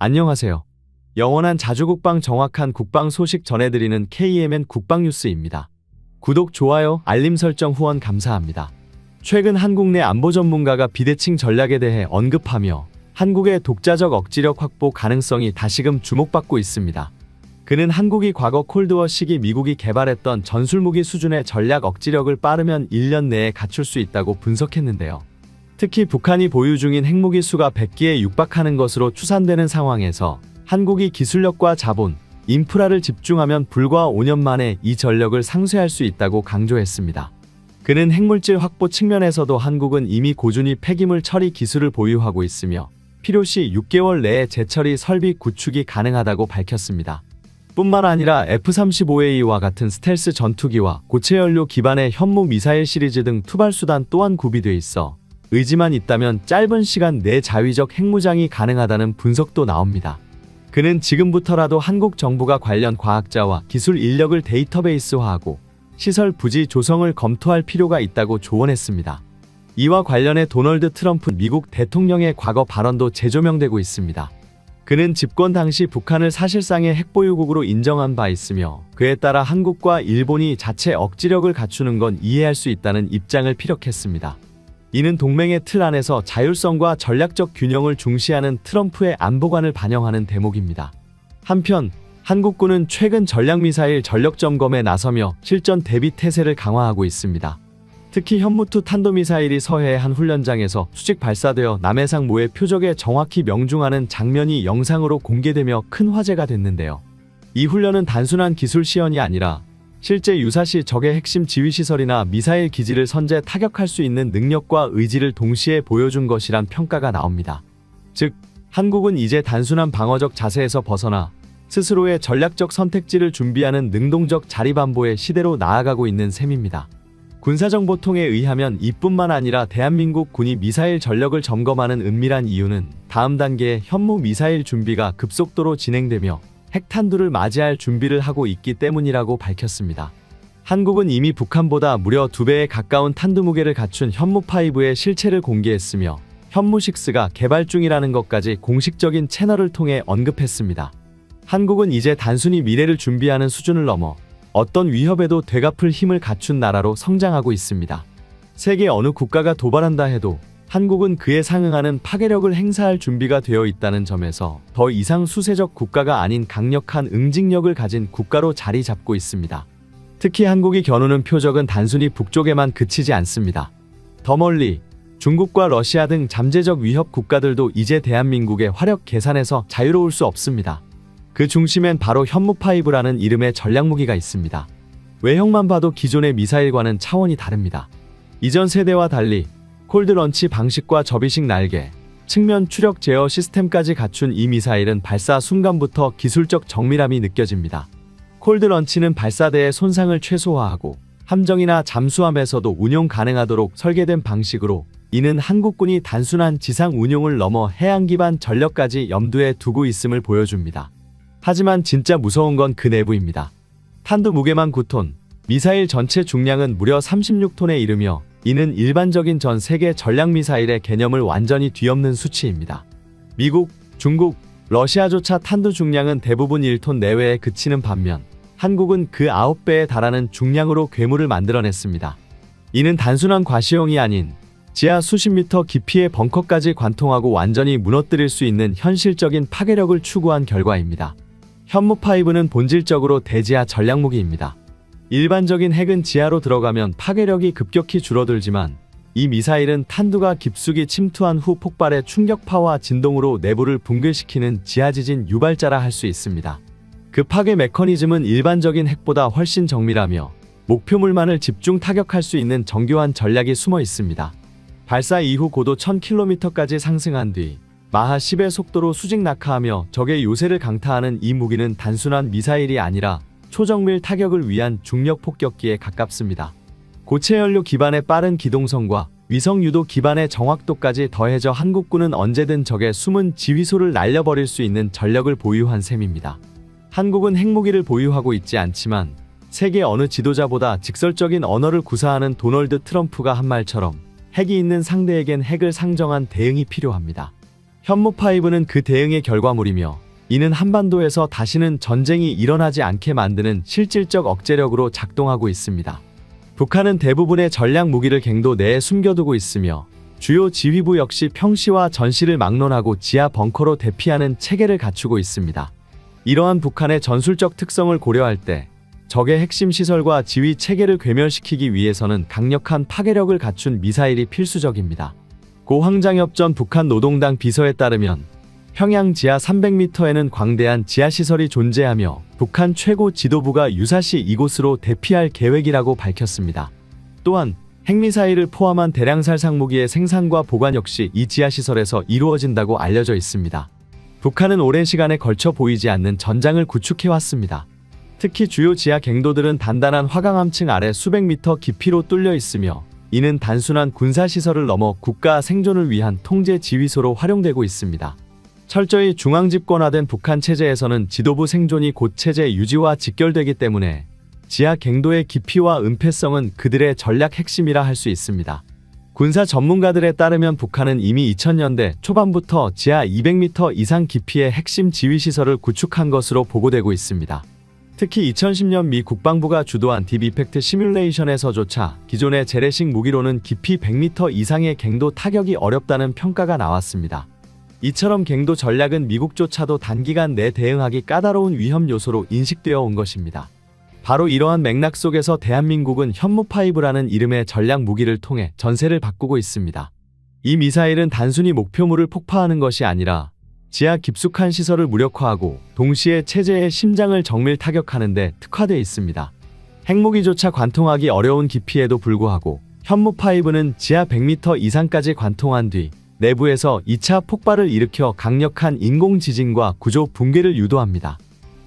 안녕하세요. 영원한 자주국방 정확한 국방 소식 전해드리는 KMN 국방뉴스입니다. 구독, 좋아요, 알림 설정 후원 감사합니다. 최근 한국 내 안보 전문가가 비대칭 전략에 대해 언급하며 한국의 독자적 억지력 확보 가능성이 다시금 주목받고 있습니다. 그는 한국이 과거 콜드워 시기 미국이 개발했던 전술무기 수준의 전략 억지력을 빠르면 1년 내에 갖출 수 있다고 분석했는데요. 특히 북한이 보유 중인 핵무기 수가 100기에 육박하는 것으로 추산되는 상황에서 한국이 기술력과 자본, 인프라를 집중하면 불과 5년 만에 이 전력을 상쇄할 수 있다고 강조했습니다. 그는 핵물질 확보 측면에서도 한국은 이미 고준위 폐기물 처리 기술을 보유하고 있으며 필요시 6개월 내에 재처리 설비 구축이 가능하다고 밝혔습니다. 뿐만 아니라 F-35A와 같은 스텔스 전투기와 고체 연료 기반의 현무 미사일 시리즈 등 투발 수단 또한 구비돼 있어 의지만 있다면 짧은 시간 내 자위적 핵무장이 가능하다는 분석도 나옵니다. 그는 지금부터라도 한국 정부가 관련 과학자와 기술 인력을 데이터베이스화하고 시설 부지 조성을 검토할 필요가 있다고 조언했습니다. 이와 관련해 도널드 트럼프 미국 대통령의 과거 발언도 재조명되고 있습니다. 그는 집권 당시 북한을 사실상의 핵보유국으로 인정한 바 있으며 그에 따라 한국과 일본이 자체 억지력을 갖추는 건 이해할 수 있다는 입장을 피력했습니다. 이는 동맹의 틀 안에서 자율성과 전략적 균형을 중시하는 트럼프의 안보관을 반영하는 대목입니다. 한편 한국군은 최근 전략미사일 전력 점검에 나서며 실전 대비 태세를 강화하고 있습니다. 특히 현무2 탄도미사일이 서해의 한 훈련장에서 수직 발사되어 남해상 모의 표적에 정확히 명중하는 장면이 영상으로 공개되며 큰 화제가 됐는데요. 이 훈련은 단순한 기술 시연이 아니라 실제 유사시 적의 핵심 지휘시설이나 미사일 기지를 선제 타격할 수 있는 능력과 의지를 동시에 보여준 것이란 평가가 나옵니다. 즉, 한국은 이제 단순한 방어적 자세에서 벗어나 스스로의 전략적 선택지를 준비하는 능동적 자리반보의 시대로 나아가고 있는 셈입니다. 군사정보통에 의하면 이뿐만 아니라 대한민국 군이 미사일 전력을 점검하는 은밀한 이유는 다음 단계의 현무 미사일 준비가 급속도로 진행되며 핵탄두를 맞이할 준비를 하고 있기 때문이라고 밝혔습니다. 한국은 이미 북한보다 무려 2배에 가까운 탄두 무게를 갖춘 현무5의 실체를 공개했으며 현무6가 개발 중이라는 것까지 공식적인 채널을 통해 언급했습니다. 한국은 이제 단순히 미래를 준비하는 수준을 넘어 어떤 위협에도 되갚을 힘을 갖춘 나라로 성장하고 있습니다. 세계 어느 국가가 도발한다 해도 한국은 그에 상응하는 파괴력을 행사할 준비가 되어 있다는 점에서 더 이상 수세적 국가가 아닌 강력한 응징력을 가진 국가로 자리 잡고 있습니다. 특히 한국이 겨누는 표적은 단순히 북쪽에만 그치지 않습니다. 더 멀리 중국과 러시아 등 잠재적 위협 국가들도 이제 대한민국의 화력 계산에서 자유로울 수 없습니다. 그 중심엔 바로 현무5라는 이름의 전략무기가 있습니다. 외형만 봐도 기존의 미사일과는 차원이 다릅니다. 이전 세대와 달리 콜드런치 방식과 접이식 날개, 측면 추력 제어 시스템까지 갖춘 이 미사일은 발사 순간부터 기술적 정밀함이 느껴집니다. 콜드런치는 발사대의 손상을 최소화하고 함정이나 잠수함에서도 운용 가능하도록 설계된 방식으로 이는 한국군이 단순한 지상 운용을 넘어 해양 기반 전력까지 염두에 두고 있음을 보여줍니다. 하지만 진짜 무서운 건 그 내부입니다. 탄두 무게만 9톤, 미사일 전체 중량은 무려 36톤에 이르며 이는 일반적인 전 세계 전략미사일의 개념을 완전히 뒤엎는 수치입니다. 미국, 중국, 러시아조차 탄두 중량은 대부분 1톤 내외에 그치는 반면 한국은 그 9배에 달하는 중량으로 괴물을 만들어냈습니다. 이는 단순한 과시용이 아닌 지하 수십 미터 깊이의 벙커까지 관통하고 완전히 무너뜨릴 수 있는 현실적인 파괴력을 추구한 결과입니다. 현무5는 본질적으로 대지하 전략무기입니다. 일반적인 핵은 지하로 들어가면 파괴력이 급격히 줄어들지만 이 미사일은 탄두가 깊숙이 침투한 후 폭발의 충격파와 진동으로 내부를 붕괴시키는 지하지진 유발자라 할 수 있습니다. 그 파괴 메커니즘은 일반적인 핵보다 훨씬 정밀하며 목표물만을 집중 타격할 수 있는 정교한 전략이 숨어 있습니다. 발사 이후 고도 1000km까지 상승한 뒤 마하 10의 속도로 수직 낙하하며 적의 요새를 강타하는 이 무기는 단순한 미사일이 아니라 초정밀 타격을 위한 중력 폭격기에 가깝습니다. 고체 연료 기반의 빠른 기동성과 위성 유도 기반의 정확도까지 더해져 한국군은 언제든 적의 숨은 지휘소를 날려버릴 수 있는 전력을 보유한 셈입니다. 한국은 핵무기를 보유하고 있지 않지만 세계 어느 지도자보다 직설적인 언어를 구사하는 도널드 트럼프가 한 말처럼 핵이 있는 상대에겐 핵을 상정한 대응이 필요합니다. 현무5는 그 대응의 결과물이며 이는 한반도에서 다시는 전쟁이 일어나지 않게 만드는 실질적 억제력으로 작동하고 있습니다. 북한은 대부분의 전략 무기를 갱도 내에 숨겨두고 있으며 주요 지휘부 역시 평시와 전시를 막론하고 지하 벙커로 대피하는 체계를 갖추고 있습니다. 이러한 북한의 전술적 특성을 고려할 때 적의 핵심 시설과 지휘 체계를 괴멸시키기 위해서는 강력한 파괴력을 갖춘 미사일이 필수적입니다. 고 황장엽 전 북한 노동당 비서에 따르면 평양 지하 300m에는 광대한 지하시설이 존재하며 북한 최고 지도부가 유사시 이곳으로 대피할 계획이라고 밝혔습니다. 또한 핵미사일을 포함한 대량 살상 무기의 생산과 보관 역시 이 지하시설에서 이루어진다고 알려져 있습니다. 북한은 오랜 시간에 걸쳐 보이지 않는 전장을 구축해왔습니다. 특히 주요 지하 갱도들은 단단한 화강암층 아래 수백 미터 깊이로 뚫려 있으며 이는 단순한 군사시설을 넘어 국가 생존을 위한 통제 지휘소로 활용되고 있습니다. 철저히 중앙집권화된 북한 체제에서는 지도부 생존이 곧 체제 유지와 직결되기 때문에 지하 갱도의 깊이와 은폐성은 그들의 전략 핵심이라 할 수 있습니다. 군사 전문가들에 따르면 북한은 이미 2000년대 초반부터 지하 200m 이상 깊이의 핵심 지휘시설을 구축한 것으로 보고되고 있습니다. 특히 2010년 미 국방부가 주도한 딥 이펙트 시뮬레이션에서조차 기존의 재래식 무기로는 깊이 100m 이상의 갱도 타격이 어렵다는 평가가 나왔습니다. 이처럼 갱도 전략은 미국조차도 단기간 내 대응하기 까다로운 위험 요소로 인식되어 온 것입니다. 바로 이러한 맥락 속에서 대한민국은 현무5라는 이름의 전략 무기를 통해 전세를 바꾸고 있습니다. 이 미사일은 단순히 목표물을 폭파하는 것이 아니라 지하 깊숙한 시설을 무력화하고 동시에 체제의 심장을 정밀 타격하는 데 특화되어 있습니다. 핵무기조차 관통하기 어려운 깊이에도 불구하고 현무5는 지하 100m 이상까지 관통한 뒤 내부에서 2차 폭발을 일으켜 강력한 인공지진과 구조 붕괴를 유도합니다.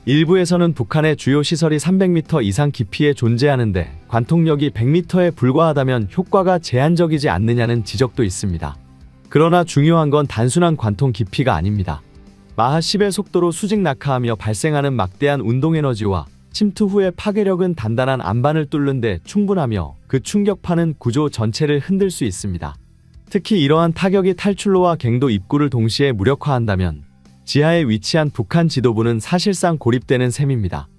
일부에서는 북한의 주요 시설이 300m 이상 깊이에 존재하는데 관통력이 100m에 불과하다면 효과가 제한적이지 않느냐는 지적도 있습니다. 그러나 중요한 건 단순한 관통 깊이가 아닙니다. 마하 10의 속도로 수직 낙하하며 발생하는 막대한 운동에너지와 침투 후의 파괴력은 단단한 안반을 뚫는 데 충분하며 그 충격파는 구조 전체를 흔들 수 있습니다. 특히 이러한 타격이 탈출로와 갱도 입구를 동시에 무력화한다면 지하에 위치한 북한 지도부는 사실상 고립되는 셈입니다.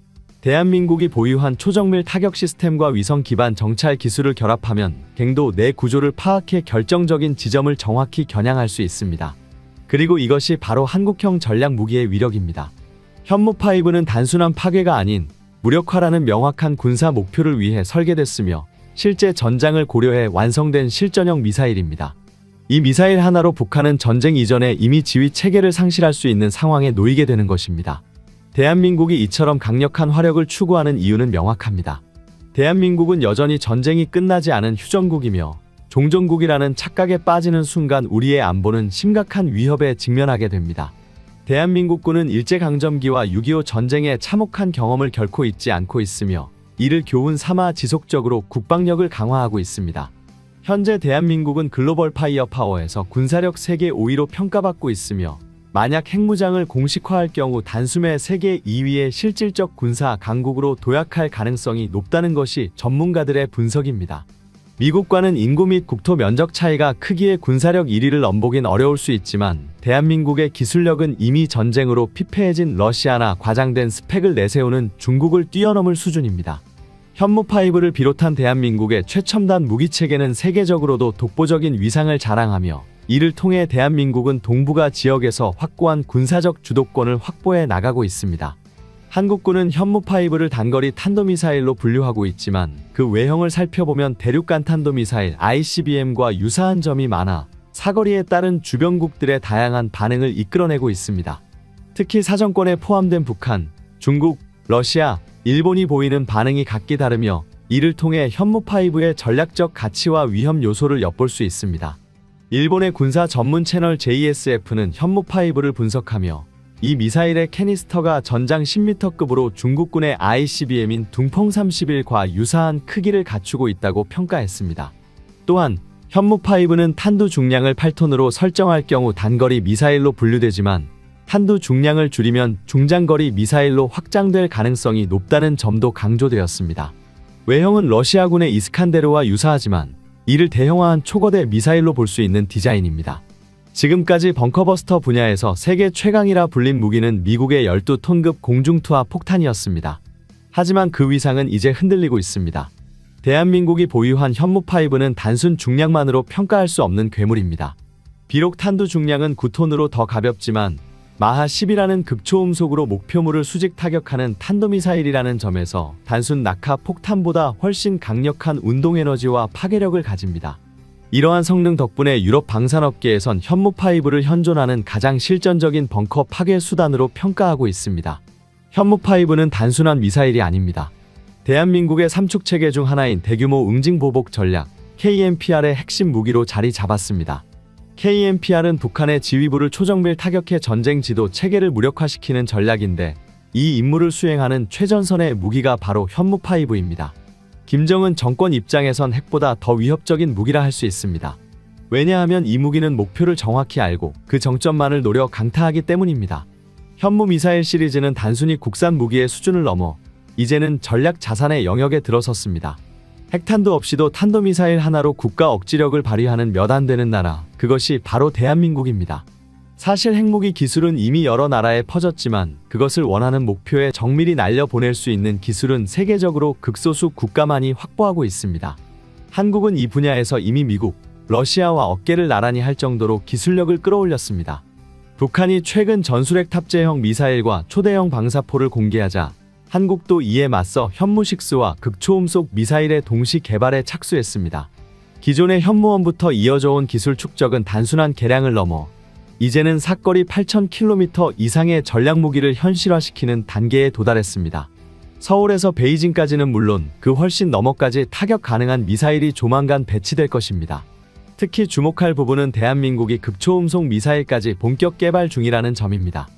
대한민국이 보유한 초정밀 타격 시스템과 위성 기반 정찰 기술을 결합하면 갱도 내 구조를 파악해 결정적인 지점을 정확히 겨냥할 수 있습니다. 그리고 이것이 바로 한국형 전략 무기의 위력입니다. 현무5는 단순한 파괴가 아닌 무력화라는 명확한 군사 목표를 위해 설계됐으며 실제 전장을 고려해 완성된 실전형 미사일입니다. 이 미사일 하나로 북한은 전쟁 이전에 이미 지휘 체계를 상실할 수 있는 상황에 놓이게 되는 것입니다. 대한민국이 이처럼 강력한 화력을 추구하는 이유는 명확합니다. 대한민국은 여전히 전쟁이 끝나지 않은 휴전국이며 종전국이라는 착각에 빠지는 순간 우리의 안보는 심각한 위협에 직면하게 됩니다. 대한민국군은 일제강점기와 6.25 전쟁의 참혹한 경험을 결코 잊지 않고 있으며 이를 교훈 삼아 지속적으로 국방력을 강화하고 있습니다. 현재 대한민국은 글로벌 파이어 파워에서 군사력 세계 5위로 평가받고 있으며 만약 핵무장을 공식화할 경우 단숨에 세계 2위의 실질적 군사 강국으로 도약할 가능성이 높다는 것이 전문가들의 분석입니다. 미국과는 인구 및 국토 면적 차이가 크기에 군사력 1위를 넘보긴 어려울 수 있지만 대한민국의 기술력은 이미 전쟁으로 피폐해진 러시아나 과장된 스펙을 내세우는 중국을 뛰어넘을 수준입니다. 현무5를 비롯한 대한민국의 최첨단 무기체계는 세계적으로도 독보적인 위상을 자랑하며 이를 통해 대한민국은 동북아 지역에서 확고한 군사적 주도권을 확보해 나가고 있습니다. 한국군은 현무5를 단거리 탄도미사일로 분류하고 있지만 그 외형을 살펴보면 대륙간 탄도미사일 ICBM과 유사한 점이 많아 사거리에 따른 주변국들의 다양한 반응을 이끌어내고 있습니다. 특히 사정권에 포함된 북한, 중국, 러시아, 일본이 보이는 반응이 각기 다르며 이를 통해 현무5의 전략적 가치와 위험 요소를 엿볼 수 있습니다. 일본의 군사 전문 채널 JSF는 현무5를 분석하며 이 미사일의 캐니스터가 전장 10m급으로 중국군의 ICBM인 둥펑 31과 유사한 크기를 갖추고 있다고 평가했습니다. 또한 현무5는 탄두 중량을 8톤으로 설정할 경우 단거리 미사일로 분류되지만 탄두 중량을 줄이면 중장거리 미사일로 확장될 가능성이 높다는 점도 강조되었습니다. 외형은 러시아군의 이스칸데르와 유사하지만 이를 대형화한 초거대 미사일로 볼 수 있는 디자인입니다. 지금까지 벙커버스터 분야에서 세계 최강이라 불린 무기는 미국의 12톤급 공중투하 폭탄이었습니다. 하지만 그 위상은 이제 흔들리고 있습니다. 대한민국이 보유한 현무5는 단순 중량만으로 평가할 수 없는 괴물입니다. 비록 탄두 중량은 9톤으로 더 가볍지만 마하 10이라는 극초음속으로 목표물을 수직 타격하는 탄도미사일이라는 점에서 단순 낙하 폭탄보다 훨씬 강력한 운동에너지와 파괴력을 가집니다. 이러한 성능 덕분에 유럽 방산업계에선 현무5를 현존하는 가장 실전적인 벙커 파괴 수단으로 평가하고 있습니다. 현무5는 단순한 미사일이 아닙니다. 대한민국의 삼축체계 중 하나인 대규모 응징보복 전략 KMPR의 핵심 무기로 자리 잡았습니다. KMPR은 북한의 지휘부를 초정밀 타격해 전쟁 지도 체계를 무력화시키는 전략인데 이 임무를 수행하는 최전선의 무기가 바로 현무5입니다. 김정은 정권 입장에선 핵보다 더 위협적인 무기라 할 수 있습니다. 왜냐하면 이 무기는 목표를 정확히 알고 그 정점만을 노려 강타하기 때문입니다. 현무 미사일 시리즈는 단순히 국산 무기의 수준을 넘어 이제는 전략 자산의 영역에 들어섰습니다. 핵탄두 없이도 탄도미사일 하나로 국가 억지력을 발휘하는 몇 안 되는 나라, 그것이 바로 대한민국입니다. 사실 핵무기 기술은 이미 여러 나라에 퍼졌지만 그것을 원하는 목표에 정밀히 날려보낼 수 있는 기술은 세계적으로 극소수 국가만이 확보하고 있습니다. 한국은 이 분야에서 이미 미국, 러시아와 어깨를 나란히 할 정도로 기술력을 끌어올렸습니다. 북한이 최근 전술핵 탑재형 미사일과 초대형 방사포를 공개하자 한국도 이에 맞서 현무6와 극초음속 미사일의 동시 개발에 착수했습니다. 기존의 현무원부터 이어져 온 기술 축적은 단순한 개량을 넘어 이제는 사거리 8,000km 이상의 전략무기를 현실화시키는 단계에 도달했습니다. 서울에서 베이징까지는 물론 그 훨씬 너머까지 타격 가능한 미사일이 조만간 배치될 것입니다. 특히 주목할 부분은 대한민국이 극초음속 미사일까지 본격 개발 중이라는 점입니다.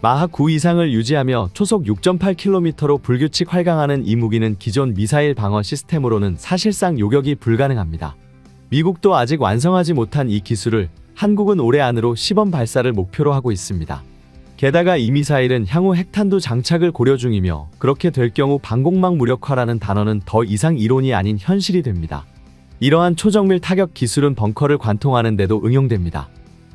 마하 9 이상을 유지하며 초속 6.8km로 불규칙 활강하는 이 무기는 기존 미사일 방어 시스템으로는 사실상 요격이 불가능합니다. 미국도 아직 완성하지 못한 이 기술을 한국은 올해 안으로 시범 발사를 목표로 하고 있습니다. 게다가 이 미사일은 향후 핵탄두 장착을 고려 중이며 그렇게 될 경우 방공망 무력화라는 단어는 더 이상 이론이 아닌 현실이 됩니다. 이러한 초정밀 타격 기술은 벙커를 관통하는 데도 응용됩니다.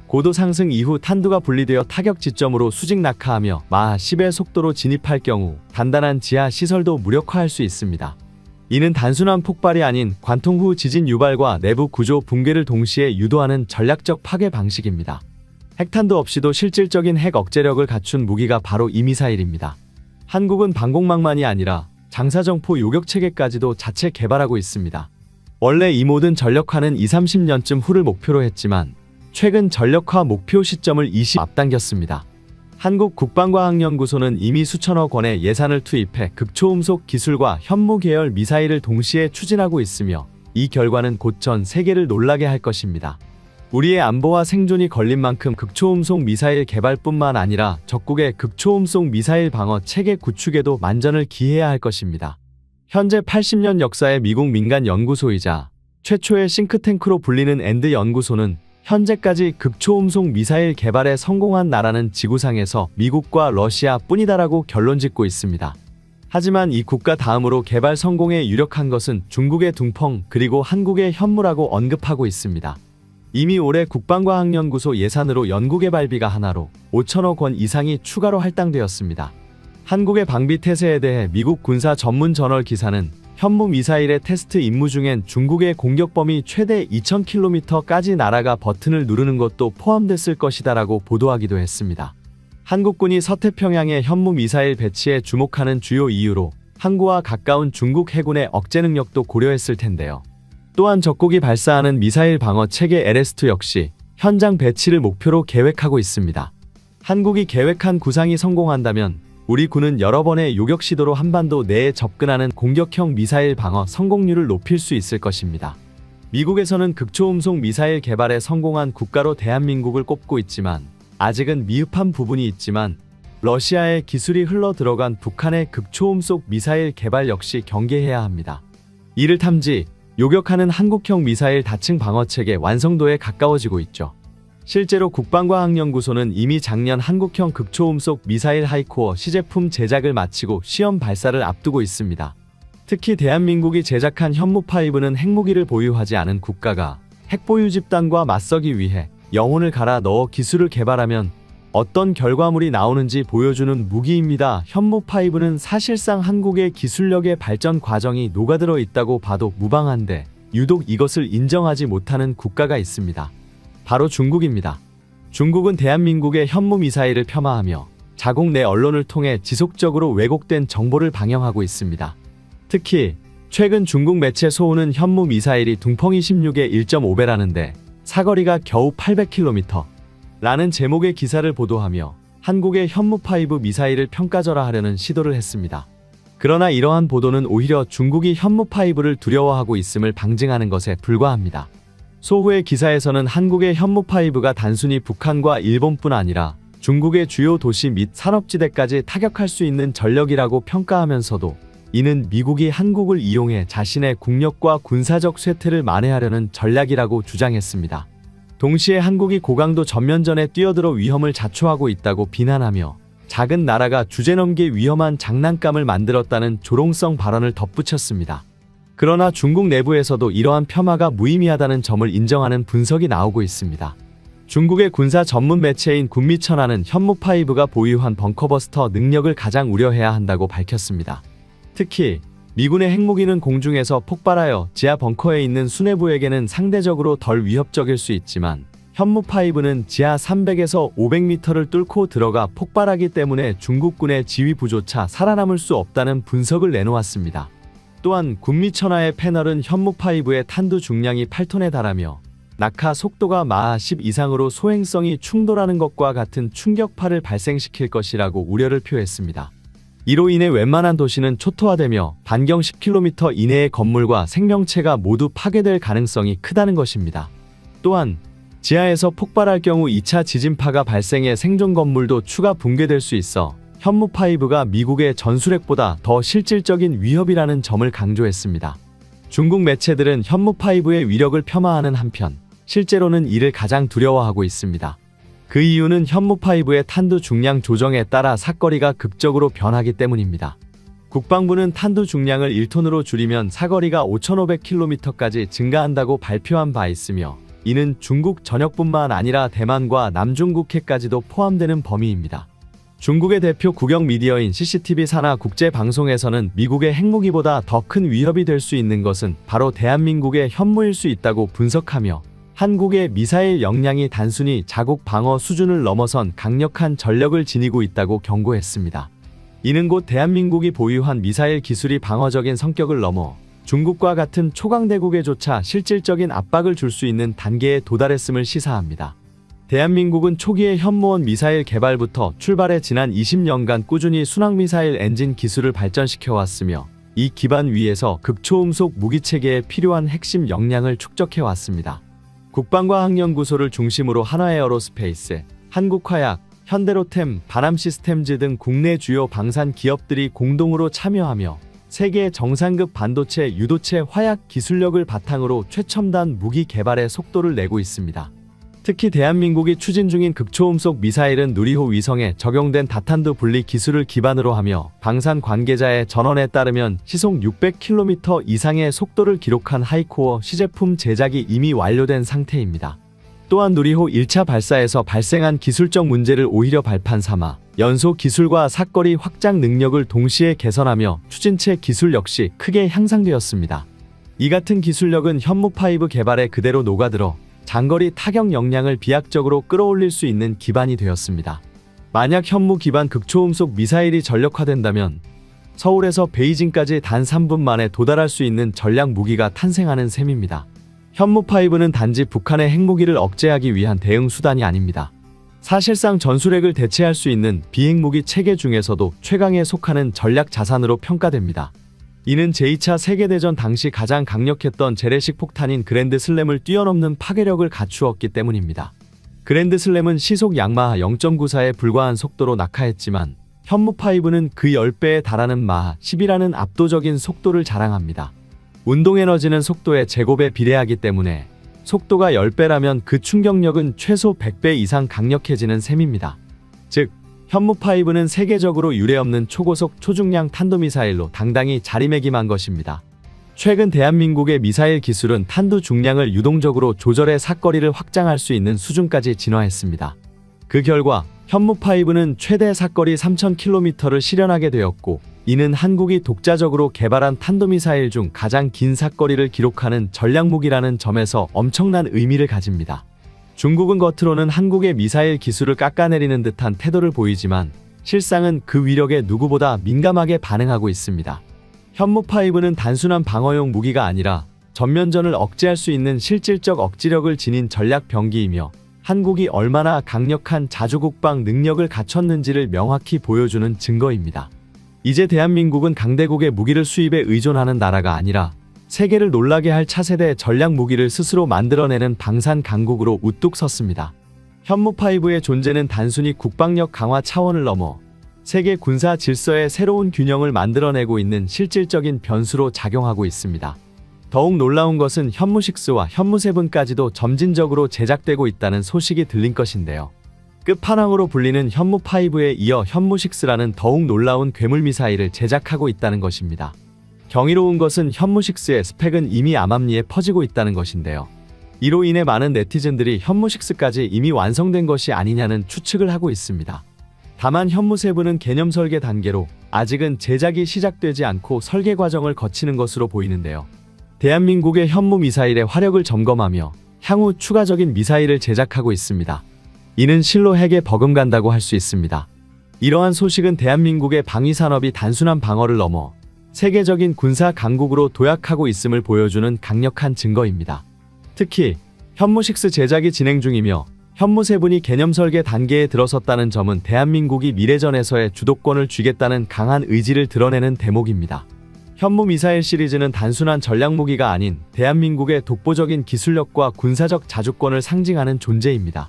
고도 상승 이후 탄두가 분리되어 타격 지점으로 수직 낙하하며 마하 10의 속도로 진입할 경우 단단한 지하 시설도 무력화할 수 있습니다. 이는 단순한 폭발이 아닌 관통 후 지진 유발과 내부 구조 붕괴를 동시에 유도하는 전략적 파괴 방식입니다. 핵탄두 없이도 실질적인 핵 억제력을 갖춘 무기가 바로 이 미사일입니다. 한국은 방공망만이 아니라 장사정포 요격체계까지도 자체 개발하고 있습니다. 원래 이 모든 전력화는 20-30년쯤 후를 목표로 했지만 최근 전력화 목표 시점을 20 앞당겼습니다. 한국국방과학연구소는 이미 수천억 원의 예산을 투입해 극초음속 기술과 현무 계열 미사일을 동시에 추진하고 있으며 이 결과는 곧 전 세계를 놀라게 할 것입니다. 우리의 안보와 생존이 걸린 만큼 극초음속 미사일 개발뿐만 아니라 적국의 극초음속 미사일 방어 체계 구축에도 만전을 기해야 할 것입니다. 현재 80년 역사의 미국 민간 연구소이자 최초의 싱크탱크로 불리는 앤드 연구소는 현재까지 극초음속 미사일 개발에 성공한 나라는 지구상에서 미국과 러시아뿐이다라고 결론짓고 있습니다. 하지만 이 국가 다음으로 개발 성공에 유력한 것은 중국의 둥펑 그리고 한국의 현무라고 언급하고 있습니다. 이미 올해 국방과학연구소 예산으로 연구개발비가 하나로 5천억 원 이상이 추가로 할당되었습니다. 한국의 방비태세에 대해 미국 군사 전문 저널 기사는 현무 미사일의 테스트 임무 중엔 중국의 공격 범위 최대 2,000km까지 날아가 버튼을 누르는 것도 포함됐을 것이다라고 보도하기도 했습니다. 한국군이 서태평양의 현무 미사일 배치에 주목하는 주요 이유로 항구와 가까운 중국 해군의 억제 능력도 고려했을 텐데요. 또한 적국이 발사하는 미사일 방어 체계 LS2 역시 현장 배치를 목표로 계획하고 있습니다. 한국이 계획한 구상이 성공한다면 우리 군은 여러 번의 요격 시도로 한반도 내에 접근하는 공격형 미사일 방어 성공률을 높일 수 있을 것입니다. 미국에서는 극초음속 미사일 개발에 성공한 국가로 대한민국을 꼽고 있지만 아직은 미흡한 부분이 있지만 러시아의 기술이 흘러 들어간 북한의 극초음속 미사일 개발 역시 경계해야 합니다. 이를 탐지, 요격하는 한국형 미사일 다층 방어체계 완성도에 가까워지고 있죠. 실제로 국방과학연구소는 이미 작년 한국형 극초음속 미사일 하이코어 시제품 제작을 마치고 시험 발사를 앞두고 있습니다. 특히 대한민국이 제작한 현무5는 핵무기를 보유하지 않은 국가가 핵보유 집단과 맞서기 위해 영혼을 갈아 넣어 기술을 개발하면 어떤 결과물이 나오는지 보여주는 무기입니다. 현무5는 사실상 한국의 기술력의 발전 과정이 녹아들어 있다고 봐도 무방한데 유독 이것을 인정하지 못하는 국가가 있습니다. 바로 중국입니다. 중국은 대한민국의 현무 미사일을 폄하하며 자국 내 언론을 통해 지속적으로 왜곡된 정보를 방영하고 있습니다. 특히 최근 중국 매체 소우는 현무 미사일이 둥펑이 16의 1.5배라는데 사거리가 겨우 800km 라는 제목의 기사를 보도하며 한국의 현무5 미사일을 평가절하하려는 시도를 했습니다. 그러나 이러한 보도는 오히려 중국이 현무5를 두려워하고 있음을 방증하는 것에 불과합니다. 소후의 기사에서는 한국의 현무5가 단순히 북한과 일본뿐 아니라 중국의 주요 도시 및 산업지대까지 타격할 수 있는 전력이라고 평가하면서도 이는 미국이 한국을 이용해 자신의 국력과 군사적 쇠퇴를 만회하려는 전략이라고 주장했습니다. 동시에 한국이 고강도 전면전에 뛰어들어 위험을 자초하고 있다고 비난하며 작은 나라가 주제넘게 위험한 장난감을 만들었다는 조롱성 발언을 덧붙였습니다. 그러나 중국 내부에서도 이러한 폄하가 무의미하다는 점을 인정하는 분석이 나오고 있습니다. 중국의 군사 전문 매체인 군미천하는 현무5가 보유한 벙커버스터 능력을 가장 우려해야 한다고 밝혔습니다. 특히 미군의 핵무기는 공중에서 폭발하여 지하 벙커에 있는 수뇌부에게는 상대적으로 덜 위협적일 수 있지만 현무5는 지하 300에서 500m를 뚫고 들어가 폭발하기 때문에 중국군의 지휘부조차 살아남을 수 없다는 분석을 내놓았습니다. 또한 군미천하의 패널은 현무5의 탄두 중량이 8톤에 달하며 낙하 속도가 마하 10 이상으로 소행성이 충돌하는 것과 같은 충격파를 발생시킬 것이라고 우려를 표했습니다. 이로 인해 웬만한 도시는 초토화되며 반경 10km 이내의 건물과 생명체가 모두 파괴될 가능성이 크다는 것입니다. 또한 지하에서 폭발할 경우 2차 지진파가 발생해 생존 건물도 추가 붕괴될 수 있어 현무5가 미국의 전술핵보다 더 실질적인 위협이라는 점을 강조했습니다. 중국 매체들은 현무5의 위력을 폄하하는 한편 실제로는 이를 가장 두려워하고 있습니다. 그 이유는 현무5의 탄두 중량 조정에 따라 사거리가 극적으로 변하기 때문입니다. 국방부는 탄두 중량을 1톤으로 줄이면 사거리가 5,500km까지 증가한다고 발표한 바 있으며 이는 중국 전역뿐만 아니라 대만과 남중국해까지도 포함되는 범위입니다. 중국의 대표 국영 미디어인 CCTV 산하 국제방송에서는 미국의 핵무기보다 더 큰 위협이 될 수 있는 것은 바로 대한민국의 현무일 수 있다고 분석하며 한국의 미사일 역량이 단순히 자국 방어 수준을 넘어선 강력한 전력을 지니고 있다고 경고했습니다. 이는 곧 대한민국이 보유한 미사일 기술이 방어적인 성격을 넘어 중국과 같은 초강대국에조차 실질적인 압박을 줄 수 있는 단계에 도달했음을 시사합니다. 대한민국은 초기의 현무원 미사일 개발부터 출발해 지난 20년간 꾸준히 순항미사일 엔진 기술을 발전시켜왔으며 이 기반 위에서 극초음속 무기체계에 필요한 핵심 역량을 축적해왔습니다. 국방과학연구소를 중심으로 한화에어로스페이스, 한국화약, 현대로템, 바남시스템즈 등 국내 주요 방산 기업들이 공동으로 참여하며 세계 정상급 반도체, 유도체, 화약 기술력을 바탕으로 최첨단 무기 개발에 속도를 내고 있습니다. 특히 대한민국이 추진 중인 극초음속 미사일은 누리호 위성에 적용된 다탄두 분리 기술을 기반으로 하며 방산 관계자의 전언에 따르면 시속 600km 이상의 속도를 기록한 하이코어 시제품 제작이 이미 완료된 상태입니다. 또한 누리호 1차 발사에서 발생한 기술적 문제를 오히려 발판 삼아 연소 기술과 사거리 확장 능력을 동시에 개선하며 추진체 기술 역시 크게 향상되었습니다. 이 같은 기술력은 현무5 개발에 그대로 녹아들어 장거리 타격 역량을 비약적으로 끌어올릴 수 있는 기반이 되었습니다. 만약 현무 기반 극초음속 미사일이 전력화된다면 서울에서 베이징까지 단 3분 만에 도달할 수 있는 전략 무기가 탄생하는 셈입니다. 현무5는 단지 북한의 핵무기를 억제하기 위한 대응 수단이 아닙니다. 사실상 전술핵을 대체할 수 있는 비핵무기 체계 중에서도 최강에 속하는 전략 자산으로 평가됩니다. 이는 제2차 세계대전 당시 가장 강력했던 재래식 폭탄인 그랜드 슬램을 뛰어넘는 파괴력을 갖추었기 때문입니다. 그랜드 슬램은 시속 약마하 0.94에 불과한 속도로 낙하했지만 현무5는 그 10배에 달하는 마하 10이라는 압도적인 속도를 자랑합니다. 운동에너지는 속도의 제곱에 비례하기 때문에 속도가 10배라면 그 충격력은 최소 100배 이상 강력해지는 셈입니다. 즉, 현무5는 세계적으로 유례없는 초고속 초중량 탄도미사일로 당당히 자리매김한 것입니다. 최근 대한민국의 미사일 기술은 탄두 중량을 유동적으로 조절해 사거리를 확장할 수 있는 수준까지 진화했습니다. 그 결과 현무5는 최대 사거리 3,000km를 실현하게 되었고, 이는 한국이 독자적으로 개발한 탄도미사일 중 가장 긴 사거리를 기록하는 전략무기라는 점에서 엄청난 의미를 가집니다. 중국은 겉으로는 한국의 미사일 기술을 깎아내리는 듯한 태도를 보이지만 실상은 그 위력에 누구보다 민감하게 반응하고 있습니다. 현무5는 단순한 방어용 무기가 아니라 전면전을 억제할 수 있는 실질적 억지력을 지닌 전략 병기이며, 한국이 얼마나 강력한 자주국방 능력을 갖췄는지를 명확히 보여주는 증거입니다. 이제 대한민국은 강대국의 무기를 수입에 의존하는 나라가 아니라 세계를 놀라게 할 차세대 전략 무기를 스스로 만들어내는 방산 강국으로 우뚝 섰습니다. 현무5의 존재는 단순히 국방력 강화 차원을 넘어 세계 군사 질서의 새로운 균형을 만들어내고 있는 실질적인 변수로 작용하고 있습니다. 더욱 놀라운 것은 현무6와 현무7까지도 점진적으로 제작되고 있다는 소식이 들린 것인데요. 끝판왕으로 불리는 현무5에 이어 현무6라는 더욱 놀라운 괴물미사일을 제작하고 있다는 것입니다. 경이로운 것은 현무6의 스펙은 이미 암암리에 퍼지고 있다는 것인데요. 이로 인해 많은 네티즌들이 현무6까지 이미 완성된 것이 아니냐는 추측을 하고 있습니다. 다만 현무7은 개념 설계 단계로 아직은 제작이 시작되지 않고 설계 과정을 거치는 것으로 보이는데요. 대한민국의 현무 미사일의 화력을 점검하며 향후 추가적인 미사일을 제작하고 있습니다. 이는 실로 핵에 버금간다고 할 수 있습니다. 이러한 소식은 대한민국의 방위산업이 단순한 방어를 넘어 세계적인 군사 강국으로 도약하고 있음을 보여주는 강력한 증거입니다. 특히 현무6 제작이 진행 중이며 현무7이 개념 설계 단계에 들어섰다는 점은 대한민국이 미래전에서의 주도권을 쥐겠다는 강한 의지를 드러내는 대목입니다. 현무 미사일 시리즈는 단순한 전략무기가 아닌 대한민국의 독보적인 기술력과 군사적 자주권을 상징하는 존재입니다.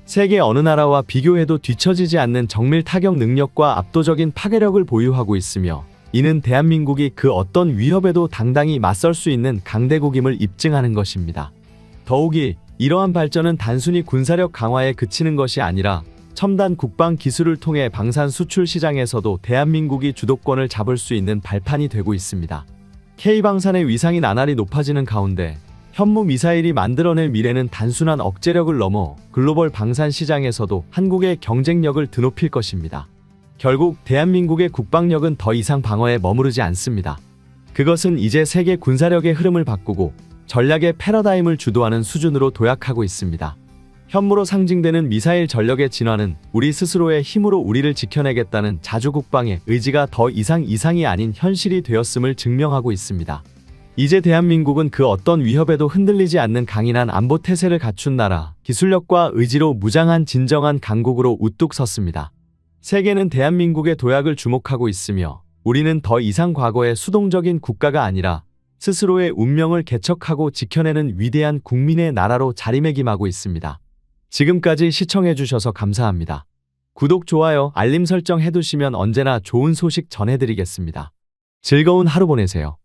세계 어느 나라와 비교해도 뒤처지지 않는 정밀 타격 능력과 압도적인 파괴력을 보유하고 있으며, 이는 대한민국이 그 어떤 위협에도 당당히 맞설 수 있는 강대국임을 입증하는 것입니다. 더욱이 이러한 발전은 단순히 군사력 강화에 그치는 것이 아니라 첨단 국방 기술을 통해 방산 수출 시장에서도 대한민국이 주도권을 잡을 수 있는 발판이 되고 있습니다. K방산의 위상이 나날이 높아지는 가운데 현무 미사일이 만들어낼 미래는 단순한 억제력을 넘어 글로벌 방산 시장에서도 한국의 경쟁력을 드높일 것입니다. 결국 대한민국의 국방력은 더 이상 방어에 머무르지 않습니다. 그것은 이제 세계 군사력의 흐름을 바꾸고 전략의 패러다임을 주도하는 수준으로 도약하고 있습니다. 현무로 상징되는 미사일 전력의 진화는 우리 스스로의 힘으로 우리를 지켜내겠다는 자주국방의 의지가 더 이상이 아닌 현실이 되었음을 증명하고 있습니다. 이제 대한민국은 그 어떤 위협에도 흔들리지 않는 강인한 안보 태세를 갖춘 나라, 기술력과 의지로 무장한 진정한 강국으로 우뚝 섰습니다. 세계는 대한민국의 도약을 주목하고 있으며, 우리는 더 이상 과거의 수동적인 국가가 아니라 스스로의 운명을 개척하고 지켜내는 위대한 국민의 나라로 자리매김하고 있습니다. 지금까지 시청해주셔서 감사합니다. 구독, 좋아요, 알림 설정 해두시면 언제나 좋은 소식 전해드리겠습니다. 즐거운 하루 보내세요.